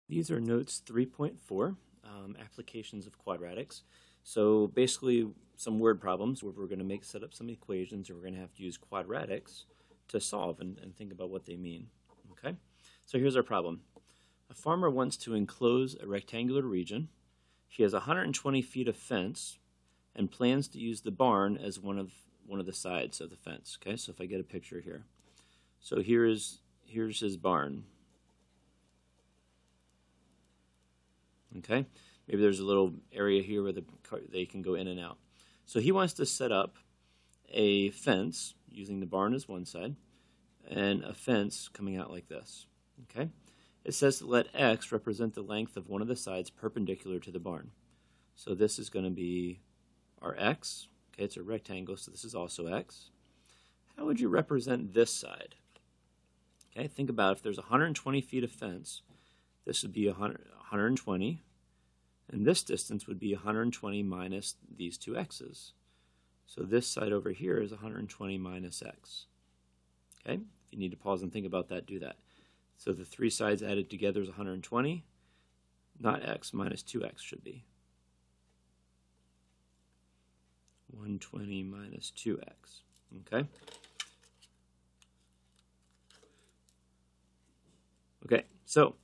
These are notes 3.4, applications of quadratics. So basically some word problems where we're going to set up some equations and we're going to have to use quadratics to solve and think about what they mean. Okay, so here's our problem. A farmer wants to enclose a rectangular region. She has 120 feet of fence and plans to use the barn as one of the sides of the fence. Okay, so if I get a picture here. So here's his barn. Okay, maybe there's a little area here where they can go in and out. So he wants to set up a fence using the barn as one side and a fence coming out like this. Okay, it says to let x represent the length of one of the sides perpendicular to the barn. So this is going to be our x. Okay, it's a rectangle, so this is also x. How would you represent this side? Okay, think about if there's 120 feet of fence, this would be 120, and this distance would be 120 minus these two x's. So this side over here is 120 minus x. Okay, if you need to pause and think about that, do that. So the three sides added together is 120, not x, minus 2x should be. 120 minus 2x. Okay? Okay, so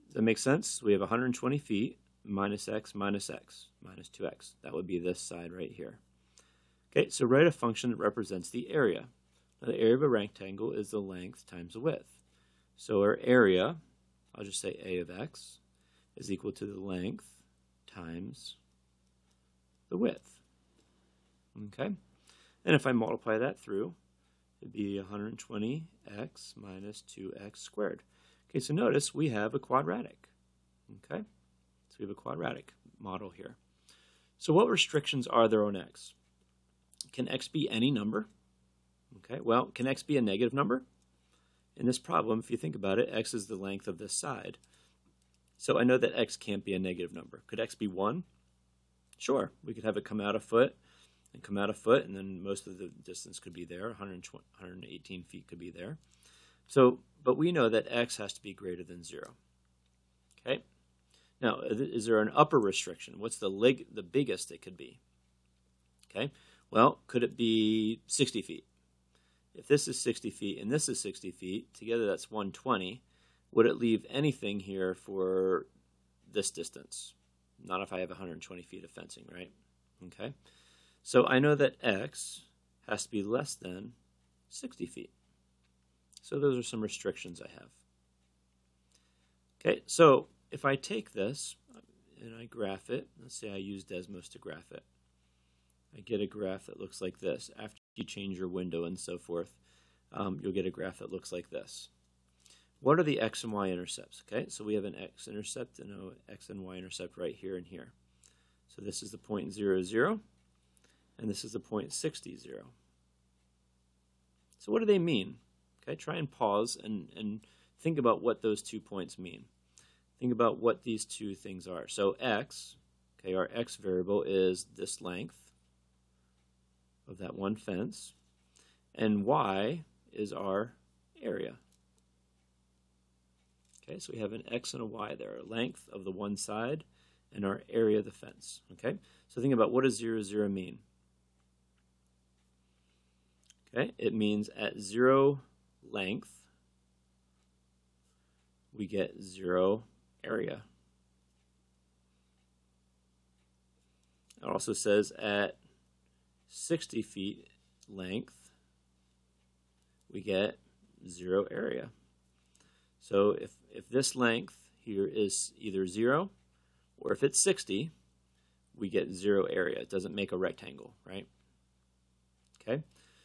does that make sense? We have 120 feet minus x minus 2x. That would be this side right here. Okay, so write a function that represents the area. Now, the area of a rectangle is the length times the width. So our area, I'll just say a of x, is equal to the length times the width. Okay, and if I multiply that through, it'd be 120x minus 2x squared. Okay, so notice we have a quadratic. Okay, so we have a quadratic model here. So what restrictions are there on x? Can x be any number? Okay, well, can x be a negative number? In this problem, if you think about it, x is the length of this side. So I know that x can't be a negative number. Could x be 1? Sure, we could have it come out a foot and come out a foot, and then most of the distance could be there. 118 feet could be there. So, but we know that x has to be greater than 0. Okay. Now, is there an upper restriction? What's the biggest it could be? Okay. Well, could it be 60 feet? If this is 60 feet and this is 60 feet, together that's 120. Would it leave anything here for this distance? Not if I have 120 feet of fencing, right? Okay. So I know that x has to be less than 60 feet. So those are some restrictions I have. Okay, so if I take this and I graph it, let's say I use Desmos to graph it. I get a graph that looks like this. After you change your window and so forth, you'll get a graph that looks like this. What are the x and y intercepts? Okay, so we have an x-intercept and an x and y-intercept right here and here. So this is the point 0, 0. And this is the point 60, 0. So what do they mean? Okay, try and pause and think about what those 2 points mean. Think about what these two things are. So x, okay, our x variable is this length of that one fence, and y is our area. Okay, so we have an x and a y there, our length of the one side and our area of the fence. Okay, so think about what does 0, 0 mean? Okay, it means at 0 length, we get 0 area. It also says at 60 feet length, we get 0 area. So if this length here is either 0 or if it's 60, we get 0 area. It doesn't make a rectangle, right? Okay.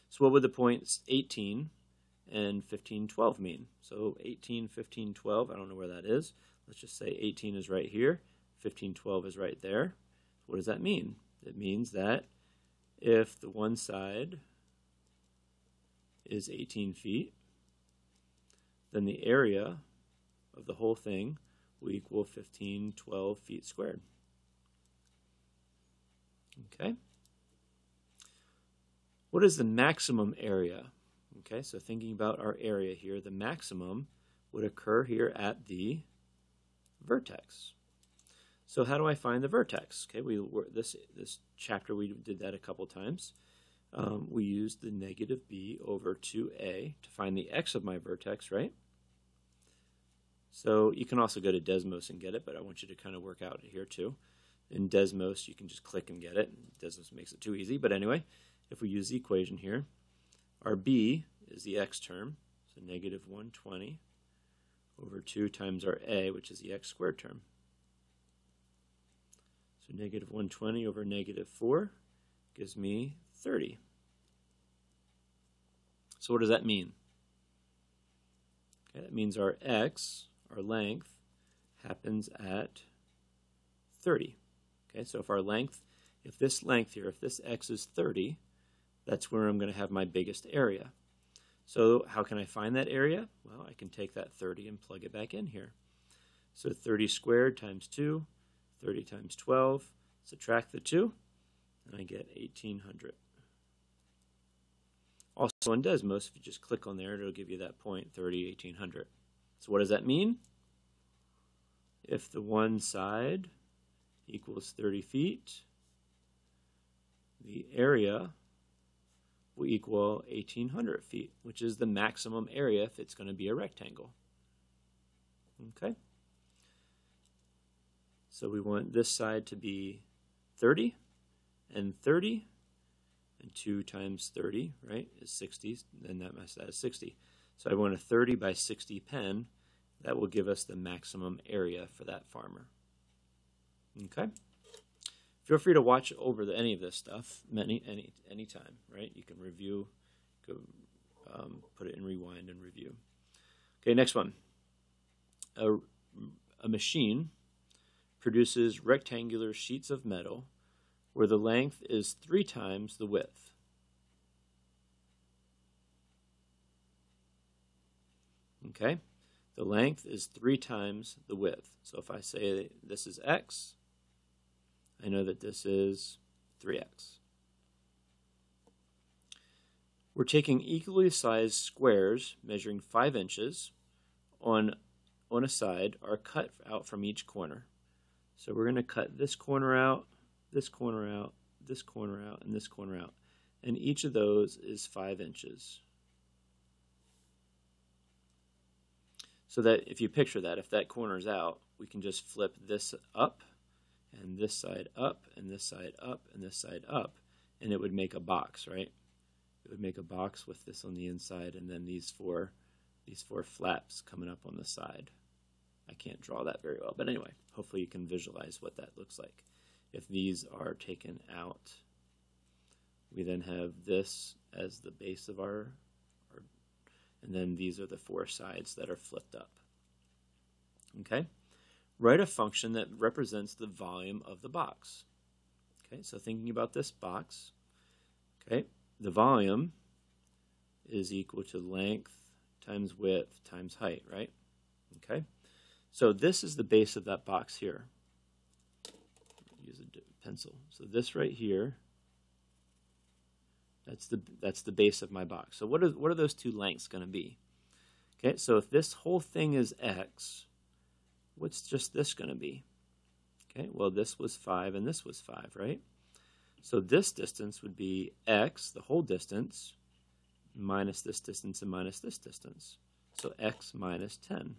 So what would the points 18 and 15, 12 mean? So 18, 15, 12, I don't know where that is. Let's just say 18 is right here, 15, 12 is right there. What does that mean? It means that if the one side is 18 feet, then the area of the whole thing will equal 15, 12 feet squared. Okay. What is the maximum area? Okay, so thinking about our area here, the maximum would occur here at the vertex. So how do I find the vertex? Okay, this chapter we did that a couple times. We used the negative b over 2a to find the x of my vertex, right? So you can also go to Desmos and get it, but I want you to kind of work out here too. In Desmos, you can just click and get it. Desmos makes it too easy, but anyway, if we use the equation here, our b is the x term, so negative 120 over 2 times our a, which is the x squared term. So negative 120 over negative 4 gives me 30. So what does that mean? Okay, that means our x, our length, happens at 30. Okay, so if this length here, if this x is 30, that's where I'm going to have my biggest area. So how can I find that area? Well, I can take that 30 and plug it back in here. So 30 squared times 2, 30 times 12, subtract the 2, and I get 1800. Also in Desmos, if you just click on there, it'll give you that point, 30, 1800. So what does that mean? If the one side equals 30 feet, the area will equal 1800 feet, which is the maximum area if it's going to be a rectangle. Okay? So we want this side to be 30, and 2 times 30, right, is 60, then that is 60. So I want a 30 by 60 pen. That will give us the maximum area for that farmer. Okay? Feel free to watch over any of this stuff anytime, right? You can review, put it in rewind and review. Okay, next one. A machine produces rectangular sheets of metal where the length is 3 times the width. Okay, the length is 3 times the width. So if I say this is x, I know that this is 3x. We're taking equally sized squares measuring 5 inches on a side are cut out from each corner. So we're going to cut this corner out, this corner out, this corner out, and this corner out. And each of those is 5 inches. So that if you picture that, if that corner's out, we can just flip this up, and this side up, and this side up, and this side up, and it would make a box, right? It would make a box with this on the inside, and then these four flaps coming up on the side. I can't draw that very well, but anyway, hopefully you can visualize what that looks like. If these are taken out, we then have this as the base of our and then these are the 4 sides that are flipped up. Okay? Write a function that represents the volume of the box. Okay, so thinking about this box, okay, the volume is equal to length times width times height, right? Okay? So this is the base of that box here. Use a pencil. So this right here, that's the base of my box. So what are those 2 lengths going to be? Okay, so if this whole thing is x, what's just this going to be? Okay, well this was 5 and this was 5, right? So this distance would be x, the whole distance, minus this distance and minus this distance. So x minus 10.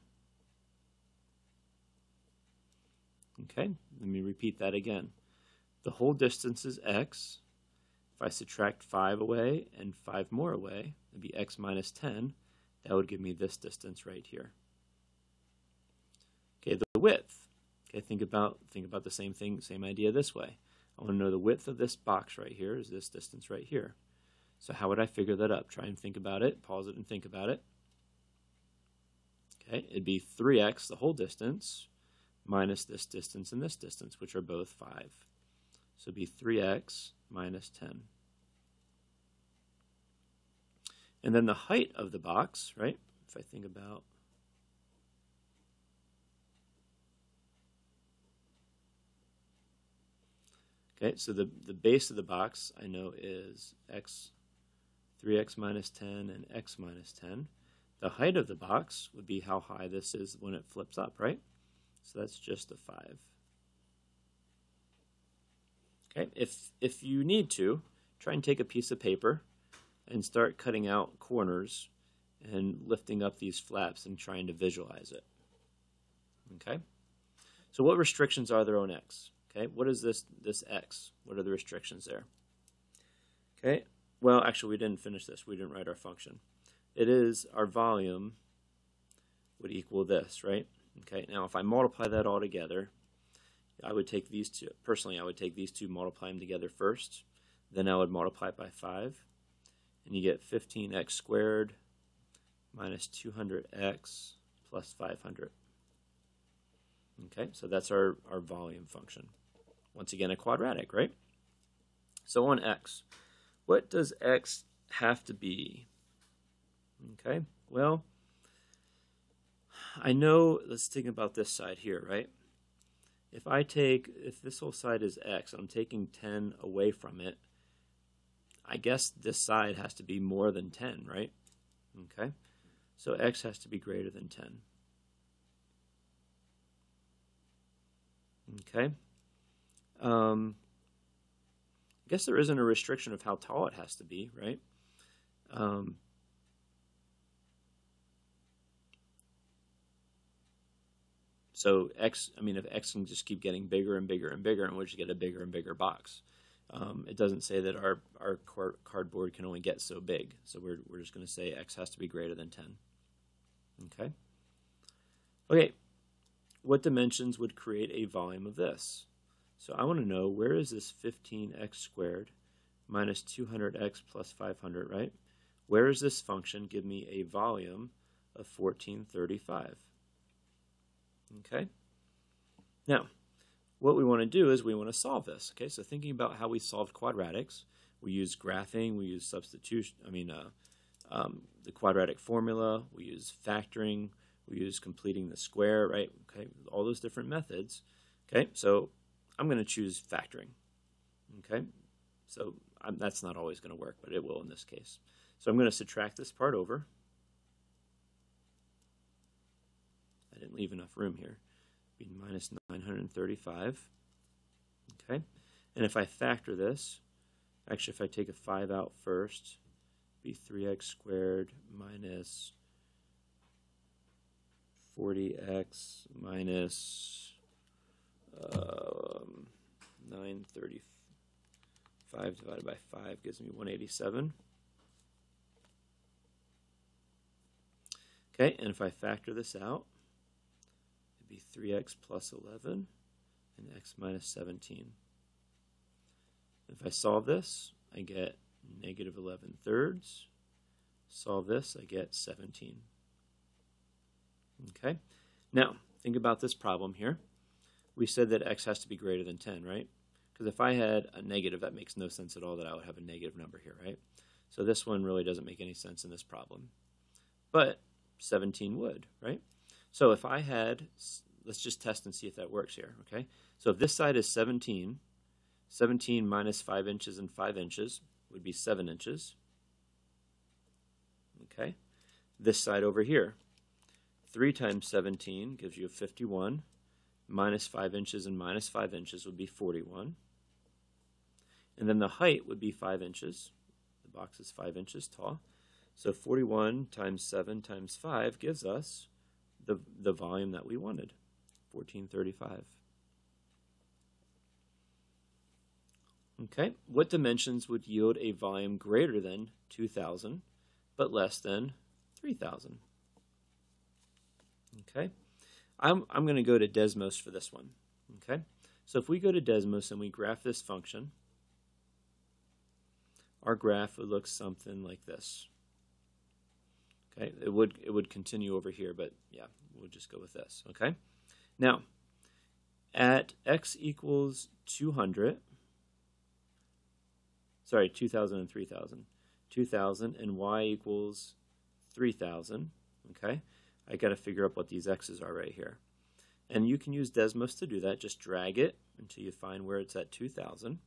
Okay, let me repeat that again. The whole distance is x. If I subtract 5 away and 5 more away, it'd be x minus 10. That would give me this distance right here. Okay, the width. Okay, think about the same thing, same idea this way. I want to know the width of this box right here is this distance right here. So how would I figure that up? Try and think about it. Pause it and think about it. Okay, it'd be 3x, the whole distance, minus this distance and this distance, which are both 5. So it'd be 3x minus 10. And then the height of the box, right? If I think about okay, so the base of the box I know is x, 3x minus 10 and x minus 10. The height of the box would be how high this is when it flips up, right? So that's just a 5. Okay, if you need to, try and take a piece of paper and start cutting out corners and lifting up these flaps and trying to visualize it. Okay, so what restrictions are there on x? Okay, what is this x? What are the restrictions there? Okay, well, actually, we didn't finish this. We didn't write our function. It is our volume would equal this, right? Okay, now if I multiply that all together, I would take these two. Personally, I would take these two, multiply them together first. Then I would multiply it by 5. And you get 15x squared minus 200x plus 500. Okay, so that's our volume function. Once again, a quadratic, right? So on x, what does x have to be? Okay, well, I know, let's think about this side here, right? If this whole side is x, and I'm taking 10 away from it, I guess this side has to be more than 10, right? Okay, so x has to be greater than 10. Okay, I guess there isn't a restriction of how tall it has to be, right? So x, I mean, if x can just keep getting bigger and bigger and bigger, and we'll just get a bigger and bigger box. It doesn't say that our cardboard can only get so big. So we're just going to say x has to be greater than 10. Okay. Okay. What dimensions would create a volume of this? So I want to know, where is this 15x squared minus 200x plus 500, right? Where is this function give me a volume of 1435? Okay. Now, what we want to do is we want to solve this. Okay, so thinking about how we solved quadratics, we use graphing, we use substitution, the quadratic formula, we use factoring, we use completing the square, right? Okay, all those different methods. Okay, so I'm going to choose factoring. Okay, so that's not always going to work, but it will in this case. So I'm going to subtract this part over. I didn't leave enough room here. Be minus 935. Okay, and if I factor this, actually if I take a 5 out first, be 3x squared minus 40x minus 935 divided by 5 gives me 187. Okay, and if I factor this out, it'd be 3x plus 11 and x minus 17. If I solve this, I get negative 11 thirds. Solve this, I get 17. Okay, now think about this problem here. We said that x has to be greater than 10, right? Because if I had a negative, that makes no sense at all that I would have a negative number here, right? So this one really doesn't make any sense in this problem. But 17 would, right? So if I had, let's just test and see if that works here, okay? So if this side is 17, 17 minus 5 inches and 5 inches would be 7 inches. Okay, this side over here, 3 times 17 gives you 51, minus 5 inches and minus 5 inches would be 41. And then the height would be 5 inches. The box is 5 inches tall. So 41 times 7 times 5 gives us the volume that we wanted, 1435. Okay, what dimensions would yield a volume greater than 2,000 but less than 3,000? Okay, I'm going to go to Desmos for this one. Okay, so if we go to Desmos and we graph this function, our graph would look something like this. Okay, it would continue over here, but yeah, we'll just go with this. Okay, now at x equals 200, sorry, 2,000 and 3,000, 2,000 and y equals 3,000. Okay, I got to figure out what these x's are right here, and you can use Desmos to do that. Just drag it until you find where it's at 2,000,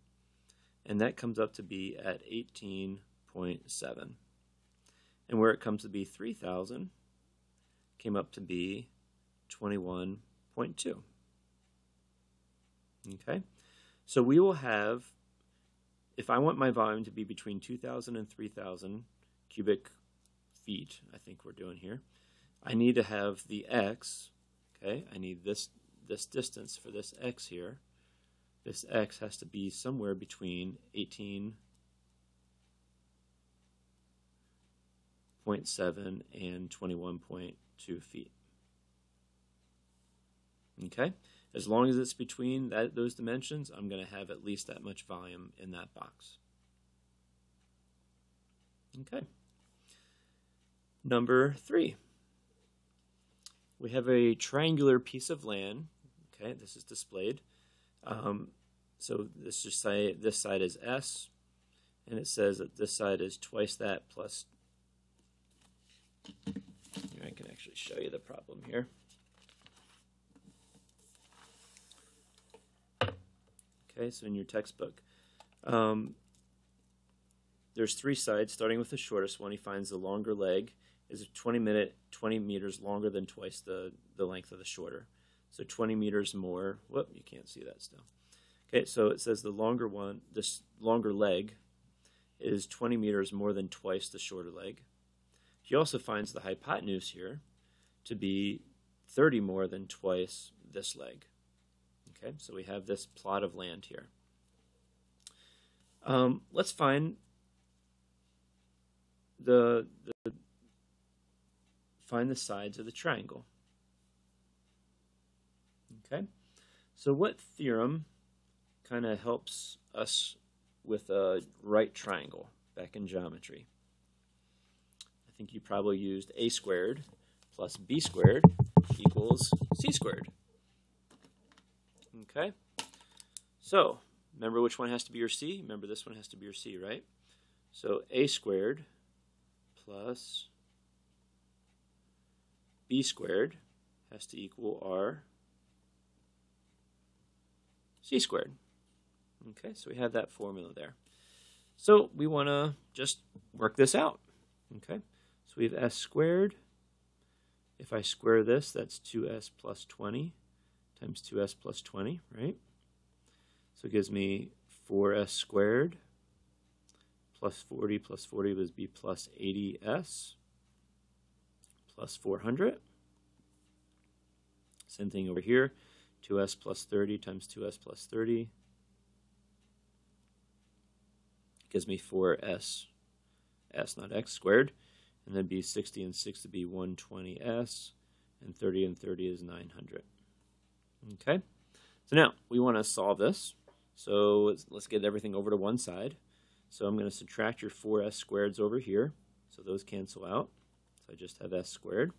and that comes up to be at 18.7. And where it comes to be 3,000 came up to be 21.7. 0.2. Okay, so we will have, if I want my volume to be between 2,000 and 3,000 cubic feet, I think we're doing here, I need to have the x, okay, I need this distance for this x here. This x has to be somewhere between 18.7 and 21.2 feet. Okay, as long as it's between those dimensions, I'm going to have at least that much volume in that box. Okay. Number 3. We have a triangular piece of land. Okay, this is displayed. So let's just say this side is S, and it says that this side is twice that plus. Here, I can actually show you the problem here. Okay, so in your textbook, there's 3 sides, starting with the shortest one. He finds the longer leg is 20 meters longer than twice the length of the shorter. So 20 meters more. Whoop, you can't see that still. Okay, so it says the longer one, this longer leg, is 20 meters more than twice the shorter leg. He also finds the hypotenuse here to be 30 more than twice this leg. Okay, so we have this plot of land here. Let's find the sides of the triangle. Okay, so what theorem kind of helps us with a right triangle back in geometry? I think you probably used a squared plus b squared equals c squared. Okay, so remember which one has to be your c? Remember this one has to be your c, right? So a squared plus b squared has to equal r c squared. Okay, so we have that formula there. So we want to just work this out. Okay, so we have s squared. If I square this, that's 2s plus 20 times 2s plus 20, right? So it gives me 4s squared plus 40 would be plus 80s plus 400. Same thing over here, 2s plus 30 times 2s plus 30 gives me 4s, s not x squared, and then be 60 and 6 to be 120s, and 30 and 30 is 900. Okay, so now we want to solve this. So let's get everything over to one side. So I'm going to subtract your 4s squareds over here. So those cancel out. So I just have s squared.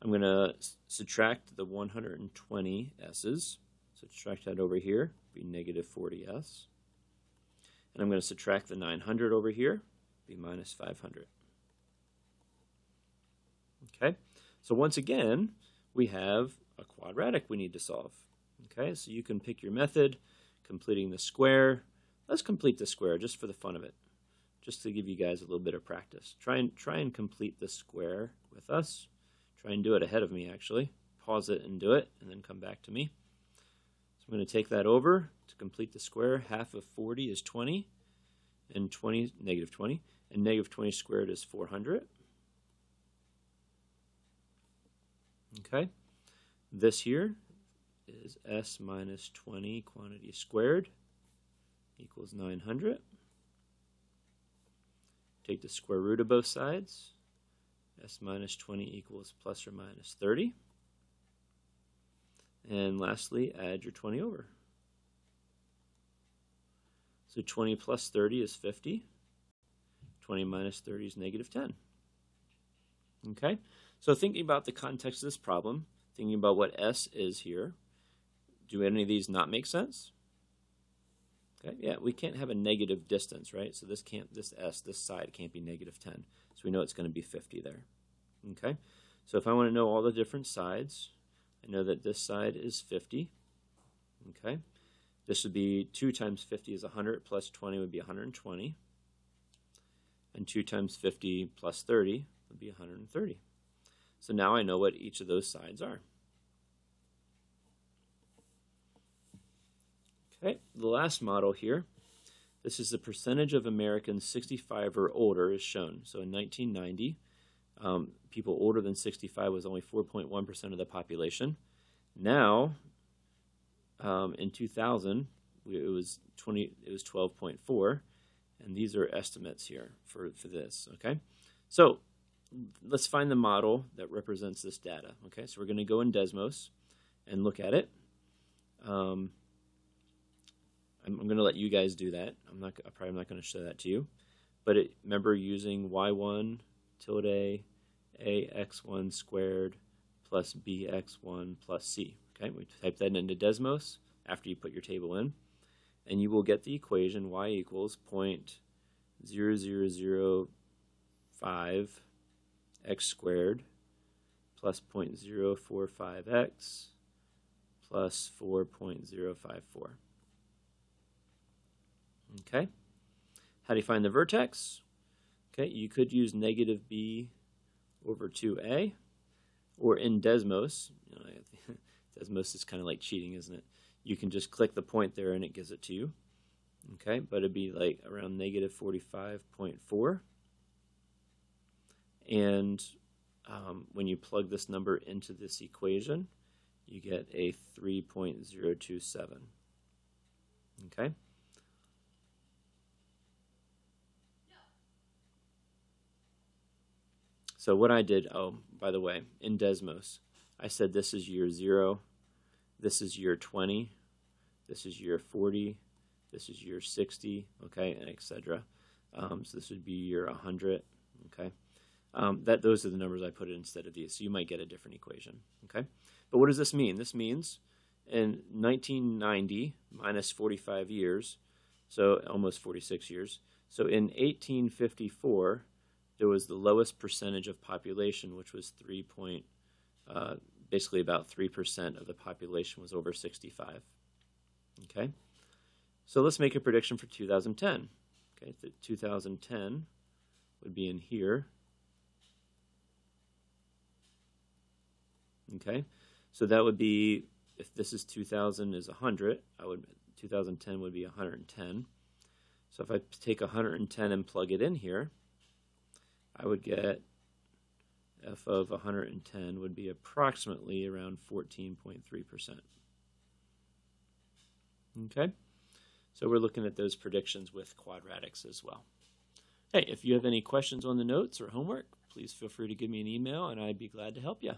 I'm going to subtract the 120 s's. So subtract that over here, be negative 40s. And I'm going to subtract the 900 over here, be minus 500. Okay, so once again, we have a quadratic we need to solve. Okay, so you can pick your method, completing the square. Let's complete the square just for the fun of it, just to give you guys a little bit of practice. Try and complete the square with us. Try and do it ahead of me, actually. Pause it and do it, and then come back to me. So I'm going to take that over to complete the square. Half of 40 is 20, and 20, negative 20, and negative 20 squared is 400. Okay, this here is s minus 20 quantity squared equals 900. Take the square root of both sides. S minus 20 equals plus or minus 30. And lastly, add your 20 over. So 20 plus 30 is 50. 20 minus 30 is negative 10. Okay, so thinking about the context of this problem, thinking about what S is here, do any of these not make sense? Okay, yeah, we can't have a negative distance, right? So this side can't be negative 10. So we know it's going to be 50 there. Okay, so if I want to know all the different sides, I know that this side is 50. Okay, this would be 2 times 50 is 100 plus 20 would be 120. And 2 times 50 plus 30 would be 130. So now I know what each of those sides are. Okay, the last model here. This is the percentage of Americans 65 or older is shown. So in 1990, people older than 65 was only 4.1% of the population. Now, in 2000, it was 12.4, and these are estimates here for this. Okay, so let's find the model that represents this data. Okay, so we're going to go in Desmos and look at it. I'm going to let you guys do that. I'm probably not going to show that to you. But remember using y1 tilde ax1 squared plus bx1 plus c. Okay, we type that into Desmos after you put your table in, and you will get the equation y equals 0.0005 x squared plus 0.045x plus 4.054. Okay, how do you find the vertex? Okay, you could use negative b over 2a, or in Desmos, Desmos is kind of like cheating, isn't it? You can just click the point there and it gives it to you. Okay, but it'd be like around negative 45.4. And when you plug this number into this equation, you get a 3.027. Okay? So what I did, oh, by the way, in Desmos, I said this is year 0, this is year 20, this is year 40, this is year 60, okay, and etc. So this would be year 100, okay. Those are the numbers I put in instead of these, so you might get a different equation, okay. But what does this mean? This means in 1990 minus 45 years, so almost 46 years, so in 1854, there was the lowest percentage of population, which was basically about 3% of the population was over 65. Okay, so let's make a prediction for 2010. Okay, so 2010 would be in here. Okay, so that would be, if this is 2000 is 100, 2010 would be 110. So if I take 110 and plug it in here, I would get f of 110 would be approximately around 14.3%. Okay, so we're looking at those predictions with quadratics as well. Hey, if you have any questions on the notes or homework, please feel free to give me an email and I'd be glad to help you.